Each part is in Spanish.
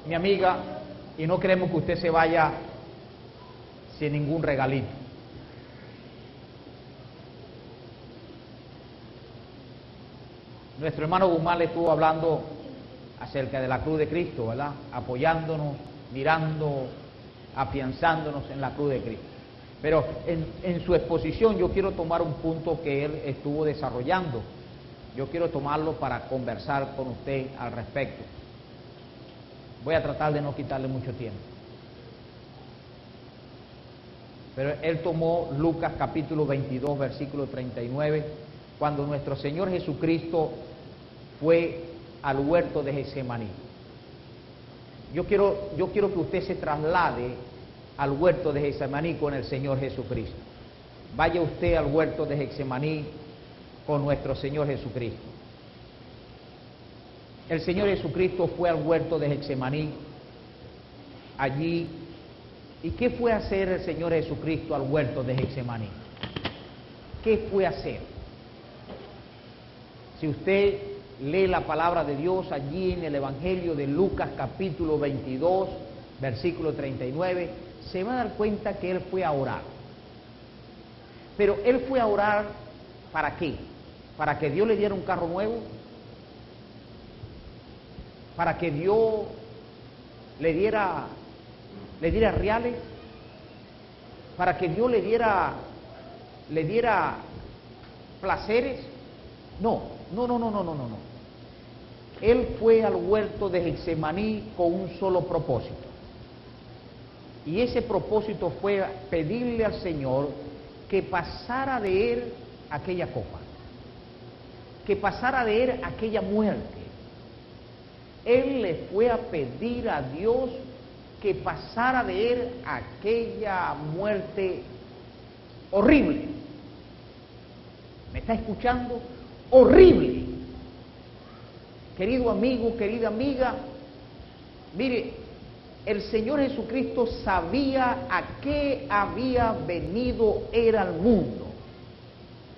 mi amiga, y no queremos que usted se vaya sin ningún regalito. Nuestro hermano Guzmán le estuvo hablando acerca de la cruz de Cristo, ¿verdad? Apoyándonos, mirando, afianzándonos en la cruz de Cristo. Pero en su exposición yo quiero tomar un punto que él estuvo desarrollando. Yo quiero tomarlo para conversar con usted al respecto. Voy a tratar de no quitarle mucho tiempo. Pero él tomó Lucas capítulo 22, versículo 39, cuando nuestro Señor Jesucristo fue al huerto de Getsemaní. Yo quiero que usted se traslade al huerto de Getsemaní con el Señor Jesucristo. Vaya usted al huerto de Getsemaní con nuestro Señor Jesucristo. El Señor Jesucristo fue al huerto de Getsemaní, allí. ¿Y qué fue a hacer el Señor Jesucristo al huerto de Getsemaní? ¿Qué fue a hacer? Si usted lee la palabra de Dios allí en el Evangelio de Lucas capítulo 22, versículo 39, se va a dar cuenta que Él fue a orar. Pero Él fue a orar, ¿para qué? ¿Para que Dios le diera un carro nuevo? ¿Para que Dios le diera reales? ¿Para que Dios le diera placeres? No. Él fue al huerto de Getsemaní con un solo propósito. Y ese propósito fue pedirle al Señor que pasara de Él aquella copa, que pasara de Él aquella muerte. Él le fue a pedir a Dios que pasara de Él aquella muerte horrible. ¿Me está escuchando? Horrible. Querido amigo, querida amiga, mire, el Señor Jesucristo sabía a qué había venido Él al mundo.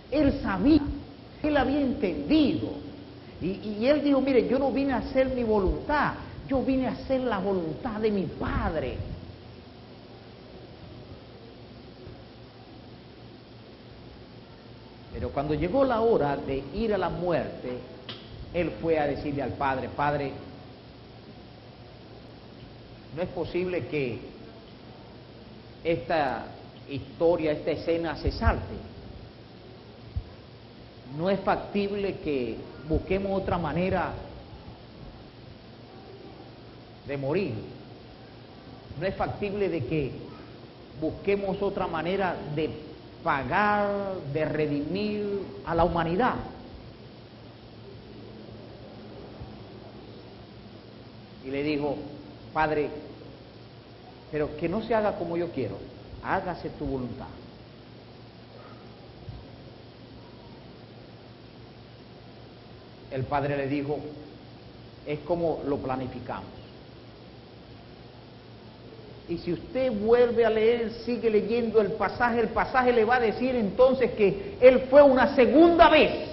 Él sabía, Él había entendido. Y Él dijo, mire, yo no vine a hacer mi voluntad, yo vine a hacer la voluntad de mi Padre. Pero cuando llegó la hora de ir a la muerte, Él fue a decirle al Padre, Padre, no es posible que esta historia, esta escena se salte. No es factible que busquemos otra manera de morir. No es factible de que busquemos otra manera de pagar, de redimir a la humanidad. Y le dijo, Padre, pero que no se haga como yo quiero, hágase tu voluntad. El Padre le dijo, es como lo planificamos. Y si usted vuelve a leer, sigue leyendo el pasaje le va a decir entonces que Él fue una segunda vez.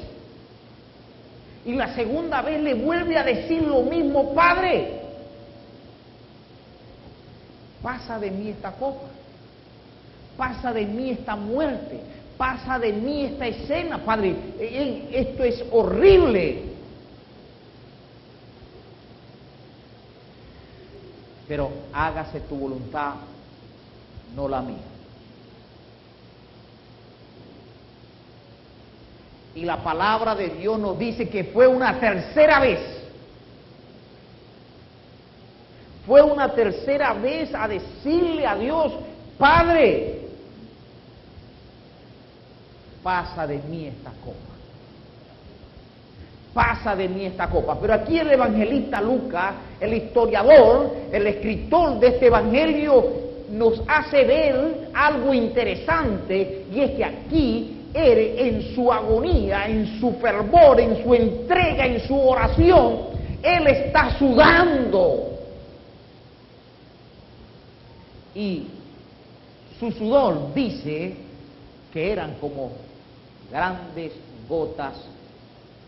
Y la segunda vez le vuelve a decir lo mismo, Padre, pasa de mí esta copa, pasa de mí esta muerte, pasa de mí esta escena, Padre, esto es horrible. Pero hágase tu voluntad, no la mía. Y la palabra de Dios nos dice que fue una tercera vez. Fue una tercera vez a decirle a Dios, Padre, pasa de mí esta copa. Pasa de mí esta copa. Pero aquí el evangelista Lucas, el historiador, el escritor de este evangelio, nos hace ver algo interesante, y es que aquí Él, en su agonía, en su fervor, en su entrega, en su oración, Él está sudando. Y su sudor dice que eran como grandes gotas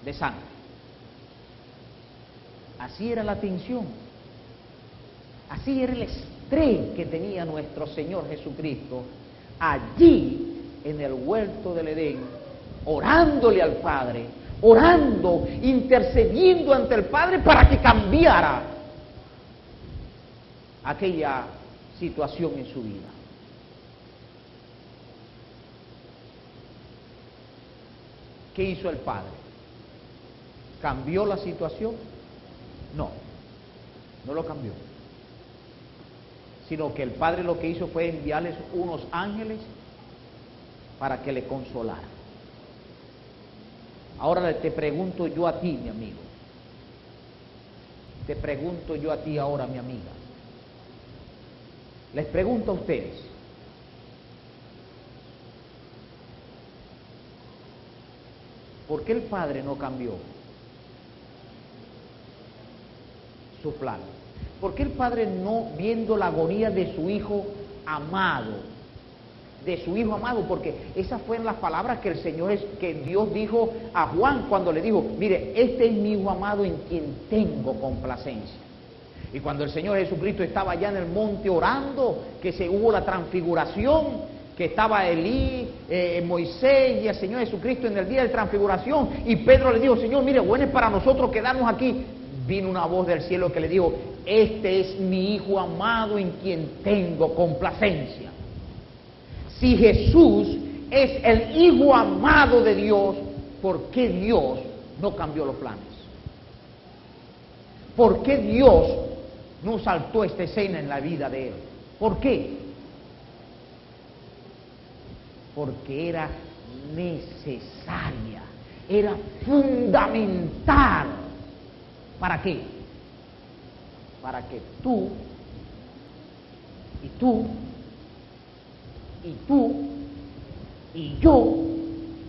de sangre. Así era la tensión. Así era el estrés que tenía nuestro Señor Jesucristo allí en el huerto del Edén, orándole al Padre, orando, intercediendo ante el Padre para que cambiara aquella situación en su vida. ¿Qué hizo el Padre? ¿Cambió la situación? No, no lo cambió. Sino que el Padre lo que hizo fue enviarles unos ángeles para que le consolaran. Ahora te pregunto yo a ti, mi amigo. Te pregunto yo a ti ahora, mi amiga. Les pregunto a ustedes. ¿Por qué el Padre no cambió su plan? ¿Por qué el Padre no, viendo la agonía de su Hijo amado, porque esas fueron las palabras que que Dios dijo a Juan cuando le dijo, mire, este es mi Hijo amado en quien tengo complacencia? Y cuando el Señor Jesucristo estaba allá en el monte orando, que se hubo la transfiguración, que estaba Elí, Moisés y el Señor Jesucristo en el día de transfiguración, y Pedro le dijo, Señor, mire, bueno es para nosotros quedarnos aquí. Vino una voz del cielo que le dijo, este es mi Hijo amado en quien tengo complacencia. Si Jesús es el Hijo amado de Dios, ¿por qué Dios no cambió los planes? ¿Por qué Dios no saltó esta escena en la vida de él? ¿Por qué? Porque era necesaria, era fundamental. ¿Para qué? Para que tú y yo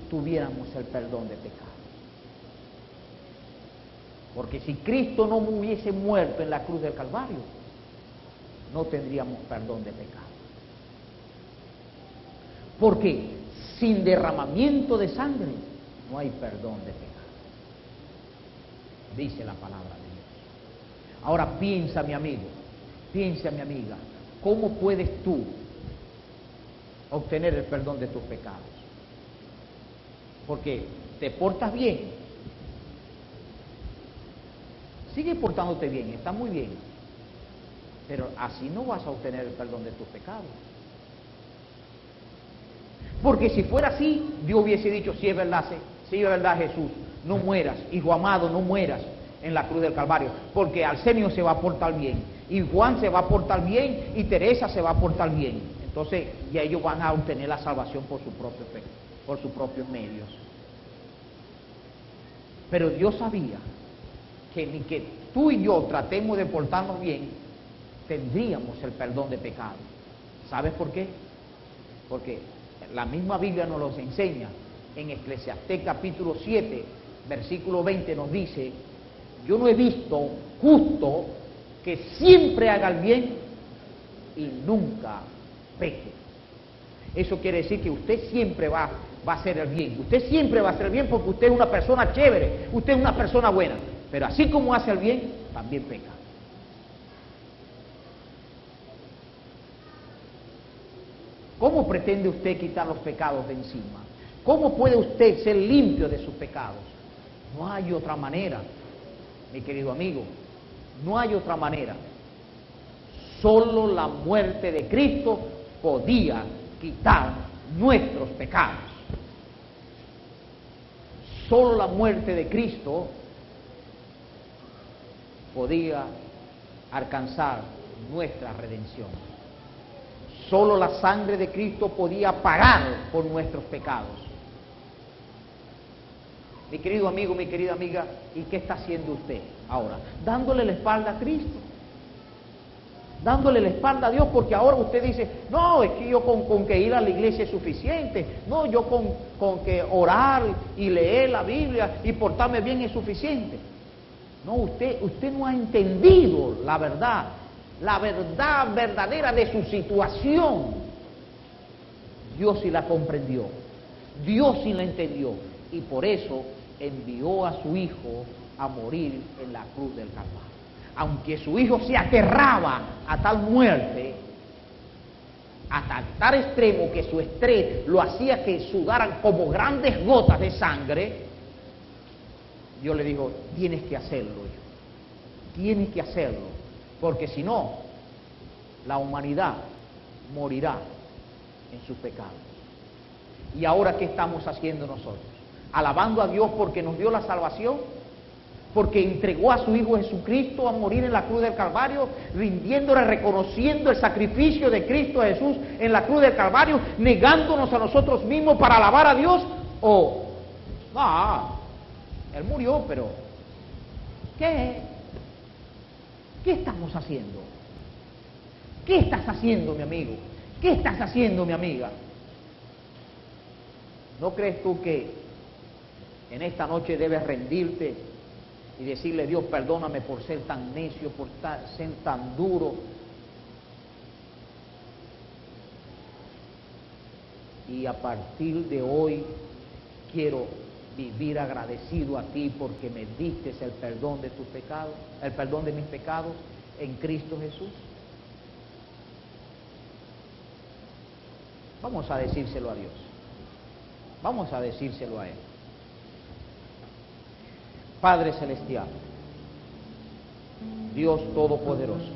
tuviéramos el perdón de pecados. Porque si Cristo no hubiese muerto en la cruz del Calvario, no tendríamos perdón de pecados. Porque sin derramamiento de sangre no hay perdón de pecados. Dice la palabra de Dios. Ahora piensa, mi amigo, piensa, mi amiga, ¿cómo puedes tú obtener el perdón de tus pecados? Porque te portas bien, sigue portándote bien, está muy bien, pero así no vas a obtener el perdón de tus pecados. Porque si fuera así, Dios hubiese dicho, si es verdad Jesús, no mueras, Hijo amado, no mueras en la cruz del Calvario, porque Arsenio se va a portar bien, y Juan se va a portar bien, y Teresa se va a portar bien. Entonces ya ellos van a obtener la salvación por sus propios medios. Pero Dios sabía que ni que tú y yo tratemos de portarnos bien, tendríamos el perdón de pecados. ¿Sabes por qué? Porque la misma Biblia nos los enseña. En Eclesiastés capítulo 7, versículo 20 nos dice, yo no he visto justo que siempre haga el bien y nunca peque. Eso quiere decir que usted siempre va a hacer el bien. Usted siempre va a hacer el bien porque usted es una persona chévere, usted es una persona buena. Pero así como hace el bien, también peca. ¿Cómo pretende usted quitar los pecados de encima? ¿Cómo puede usted ser limpio de sus pecados? No hay otra manera, mi querido amigo, no hay otra manera. Solo la muerte de Cristo podía quitar nuestros pecados. Solo la muerte de Cristo podía alcanzar nuestra redención. Solo la sangre de Cristo podía pagar por nuestros pecados. Mi querido amigo, mi querida amiga, ¿y qué está haciendo usted ahora? Dándole la espalda a Cristo. Dándole la espalda a Dios, porque ahora usted dice, no, es que yo con que ir a la iglesia es suficiente. No, yo con que orar y leer la Biblia y portarme bien es suficiente. No, usted no ha entendido la verdad verdadera de su situación. Dios sí la comprendió, Dios sí la entendió, y por eso envió a su Hijo a morir en la cruz del Calvario. aunque su hijo se aterraba a tal muerte, hasta tal extremo que su estrés lo hacía que sudaran como grandes gotas de sangre, Dios le dijo, tienes que hacerlo, hijo, tienes que hacerlo, porque si no, la humanidad morirá en sus pecados. ¿Y ahora qué estamos haciendo nosotros? Alabando a Dios porque nos dio la salvación, porque entregó a su Hijo Jesucristo a morir en la cruz del Calvario, rindiéndole, reconociendo el sacrificio de Cristo Jesús en la cruz del Calvario, negándonos a nosotros mismos para alabar a Dios, o, Él murió, pero, ¿qué estamos haciendo? ¿Qué estás haciendo, mi amigo? ¿Qué estás haciendo, mi amiga? ¿No crees tú que en esta noche debes rendirte y decirle, Dios, perdóname por ser tan necio, por ser tan duro? Y a partir de hoy quiero vivir agradecido a ti porque me diste el perdón de tus pecados, el perdón de mis pecados en Cristo Jesús. Vamos a decírselo a Dios. Vamos a decírselo a Él. Padre Celestial, Dios Todopoderoso,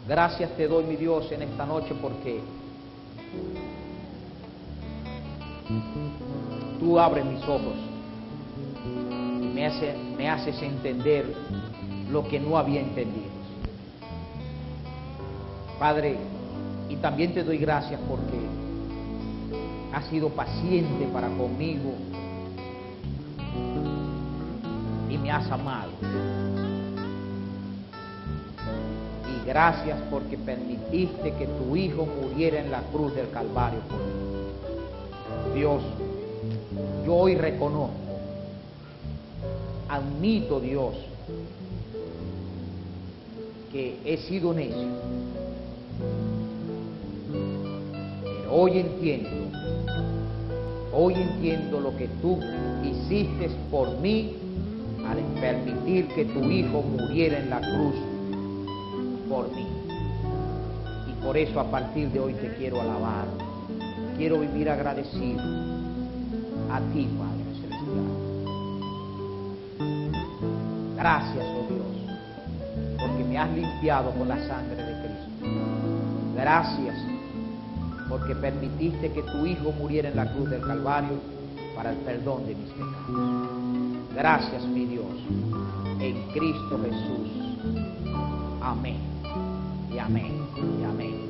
gracias te doy, mi Dios, en esta noche porque tú abres mis ojos y me haces entender lo que no había entendido. Padre, y también te doy gracias porque has sido paciente para conmigo y me has amado. Y gracias porque permitiste que tu Hijo muriera en la cruz del Calvario por mí. Dios, yo hoy reconozco, admito, Dios, que he sido necio. Pero hoy entiendo lo que tú hiciste por mí al permitir que tu Hijo muriera en la cruz por mí. Y por eso a partir de hoy te quiero alabar. Quiero vivir agradecido a ti, Padre Celestial. Gracias, oh Dios, porque me has limpiado con la sangre de Cristo. Gracias porque permitiste que tu Hijo muriera en la cruz del Calvario para el perdón de mis pecados. Gracias, mi Dios, en Cristo Jesús. Amén, y amén, y amén.